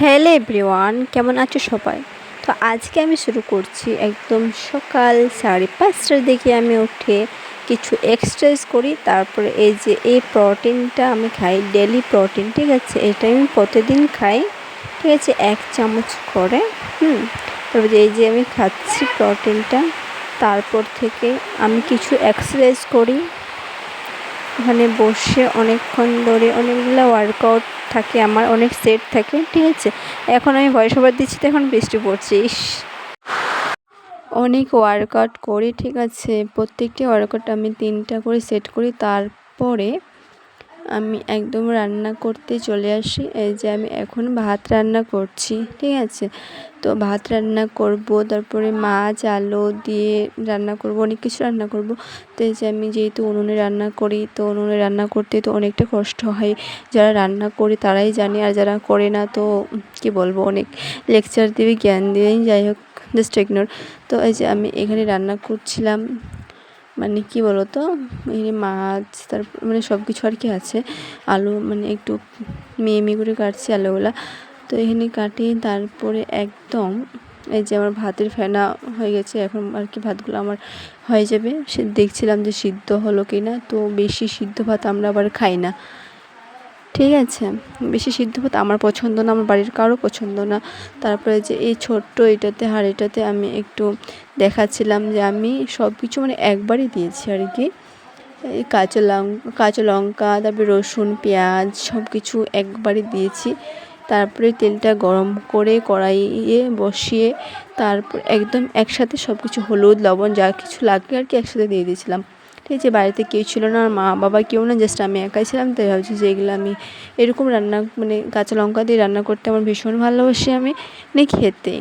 Hello everyone, কেমন আছো সবাই? তো আজকে আমি শুরু করছি একদম সকাল 5:30টার দিকে আমি উঠে কিছু এক্সারসাইজ করি। তারপরে এই প্রোটিনটা আমি খাই, ডেলি প্রোটিন, ঠিক আছে? এটা আমি প্রতিদিন খাই, ঠিক আছে, 1 চামচ করে। তারপরে আমি খাচ্ছি প্রোটিনটা। তারপর থেকে আমি কিছু এক্সারসাইজ করি, ওখানে বসে অনেকক্ষণ ধরে অনেকগুলো ওয়ার্কআউট থাকে, আমার অনেক সেট থাকে, ঠিক আছে। এখন আমি ভয়েস ওভার দিচ্ছি, তো এখন বৃষ্টি পড়ছে। অনেক ওয়ার্কআউট করি, ঠিক আছে। প্রত্যেকটি ওয়ার্কআউট আমি 3টা করে সেট করি। তারপরে আমি একদম রান্না করতে চলে আসি। এই যে আমি এখন ভাত রান্না করছি, ঠিক আছে। তো ভাত রান্না করব, তারপরে মাছ আলু দিয়ে রান্না করব, অনেক কিছু রান্না করব। তো এই যে আমি যেহেতু উনুনে রান্না করি, তো উনুনে রান্না করতে তো অনেকটা কষ্ট হয়। যারা রান্না করে তারাই জানে, আর যারা করে না তো কি বলবো, অনেক লেকচার দেবে, জ্ঞান দেবেই, যাই হোক, জাস্ট ইগনোর। তো এই যে আমি এখানে রান্না করছিলাম, মানে কি বলো তো, এই মাছ, তারপর মানে সব কিছু আর কি আছে, আলু মানে একটু মেয়ে করে কাটছি আলুগুলা। তো এখানে কাটি, তারপরে একদম এই যে আমার ভাতের ফেনা হয়ে গেছে। এখন আর কি ভাতগুলো আমার হয়ে যাবে, সে দেখছিলাম যে সিদ্ধ হলো কি না। তো বেশি সিদ্ধ ভাত আমরা আবার খাই না, ঠিক আছে। বেশি সিদ্ধ ভাত আমার পছন্দ না, আমার বাড়ির কারো পছন্দ না। তারপরে যে এই ছোট্ট এটাতে হাঁড়িটাতে আমি একটু দেখাচ্ছিলাম যে আমি সব কিছু মানে একবারই দিয়েছি আর কি। এই কাঁচা লঙ্কা, তারপরে রসুন, পেঁয়াজ সব কিছু একবারই দিয়েছি। তারপরে তেলটা গরম করে কড়াইয়ে বসিয়ে তারপর একদম একসাথে সব কিছু হলুদ লবণ যা কিছু লাগে আর কি একসাথে দিয়ে দিয়েছিলাম, ঠিক আছে। বাড়িতে কেউ ছিল না, আর মা বাবা কেউ না, জাস্ট আমি একাই ছিলাম। তাই ভাবছি যে এগুলো আমি এরকম রান্না মানে কাঁচা লঙ্কা দিয়ে রান্না করতে আমার ভীষণ ভালোবাসি আমি, মানে খেতে,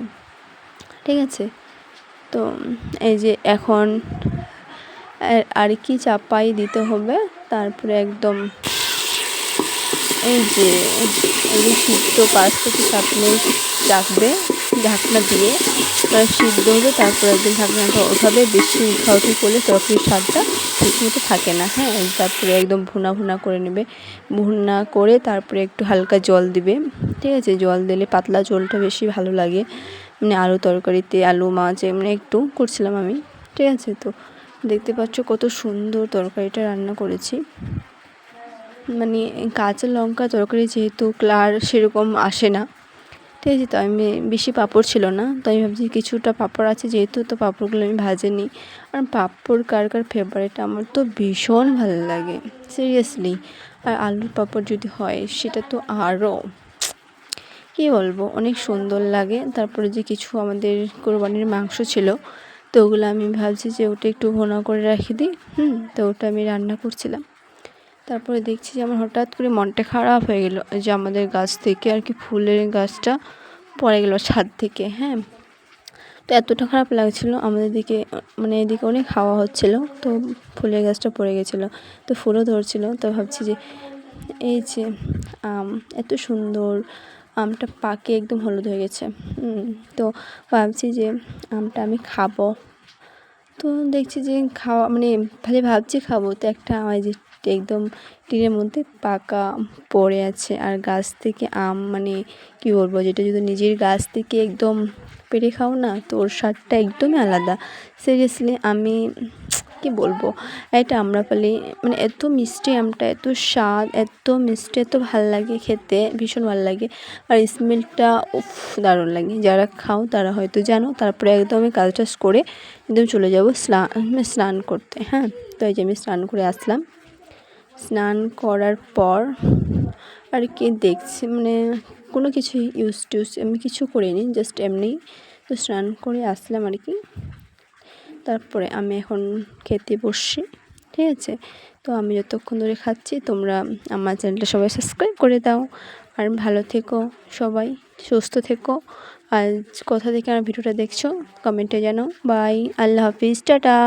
ঠিক আছে। তো এই যে এখন আর কি চাপাই দিতে হবে। তারপরে একদম এই যে সিদ্ধ 5 থেকে 7 মিনিট রাখবে ঢাকনা দিয়ে, সিদ্ধ হবে। তারপরে একদম ঢাকনাটা ওঠাবে, বেশি উঠাউঠি করলে তরকারির স্বাদটা ঠিকমতো থাকে না, হ্যাঁ। তারপরে একদম ভুনা করে নেবে, ভুনা করে তারপরে একটু হালকা জল দিবে, ঠিক আছে। জল দিলে পাতলা ঝোলটা বেশি ভালো লাগে, মানে আলু তরকারিতে, আলু মাছ এমনি একটু করছিলাম আমি, ঠিক আছে। তো দেখতে পাচ্ছ কত সুন্দর তরকারিটা রান্না করেছি। মানে কাঁচা লঙ্কা তরকারি যেহেতু কালার সেরকম আসে না, ঠিক আছে। তো আমি বেশি পাঁপড় ছিল না, তো আমি ভাবছি কিছুটা পাঁপড় আছে যেহেতু, তো পাঁপড়গুলো আমি ভাজে নিই। আর পাঁপড় কার ফেভারিট, আমার তো ভীষণ ভালো লাগে সিরিয়াসলি। আর আলুর পাঁপড় যদি হয় সেটা তো আরও কী বলবো, অনেক সুন্দর লাগে। তারপরে যে কিছু আমাদের কোরবানির মাংস ছিল, তো ওগুলো আমি ভাবছি যে ওটা একটু ঘন করে রেখে দিই। তো ওটা আমি রান্না করছিলাম। তারপরে দেখছি যে আমার হঠাৎ করে মনটা খারাপ হয়ে গেল, যে আমাদের গাছ থেকে আর কি ফুলের গাছটা পড়ে গেল ছাদ থেকে, হ্যাঁ। তো এতটা খারাপ লাগছিলো আমাদের দিকে, মানে এদিকে অনেক হাওয়া হচ্ছিলো, তো ফুলের গাছটা পড়ে গেছিলো, তো ফুলও ধরছিলো। তো ভাবছি যে এই যে আম এত সুন্দর, আমটা পাকে একদম হলুদ হয়ে গেছে। তো ভাবছি যে আমটা আমি খাবো। তো দেখছি যে খাওয়া মানে ভাবছি খাবো, তো একটা আমার যে একদম টিনের মধ্যে পাকা পড়ে আছে। আর গাছ থেকে আম, মানে কি বলবো, যেটা যদি নিজের গাছ থেকে একদম পেড়ে খাও না, তো ওর স্বাদটা একদমই আলাদা। সিরিয়াসলি আমি কি বলবো, এটা আম্রপালি, মানে এত মিষ্টি আমটা, এত স্বাদ, এত মিষ্টি, এত ভালো লাগে খেতে, ভীষণ ভালো লাগে। আর স্মেলটা উফ, দারুণ লাগে। যারা খাও তারা হয়তো জানো। তারপরে একদম আমি কাজ টাজ করে একদম চলে যাবো স্নান করতে, হ্যাঁ। তো এই যে আমি স্নান করে আসলাম, স্নান করার পর আর কি দেখছি, মানে কোনো কিছু ইউজ আমি কিছু করিনি, জাস্ট এমনি তো স্নান করে আসলাম আর কি। তারপরে আমি এখন খেতে বসছি, ঠিক আছে। তো আমি যতক্ষণ ধরে খাচ্ছি, তোমরা আমার চ্যানেলটা সবাই সাবস্ক্রাইব করে দাও। আর ভালো থেকো সবাই, সুস্থ থেকো। আর কোথা থেকে আমার ভিডিওটা দেখছো কমেন্টে জানাও। বাই, আল্লাহ হাফিজ, টাটা।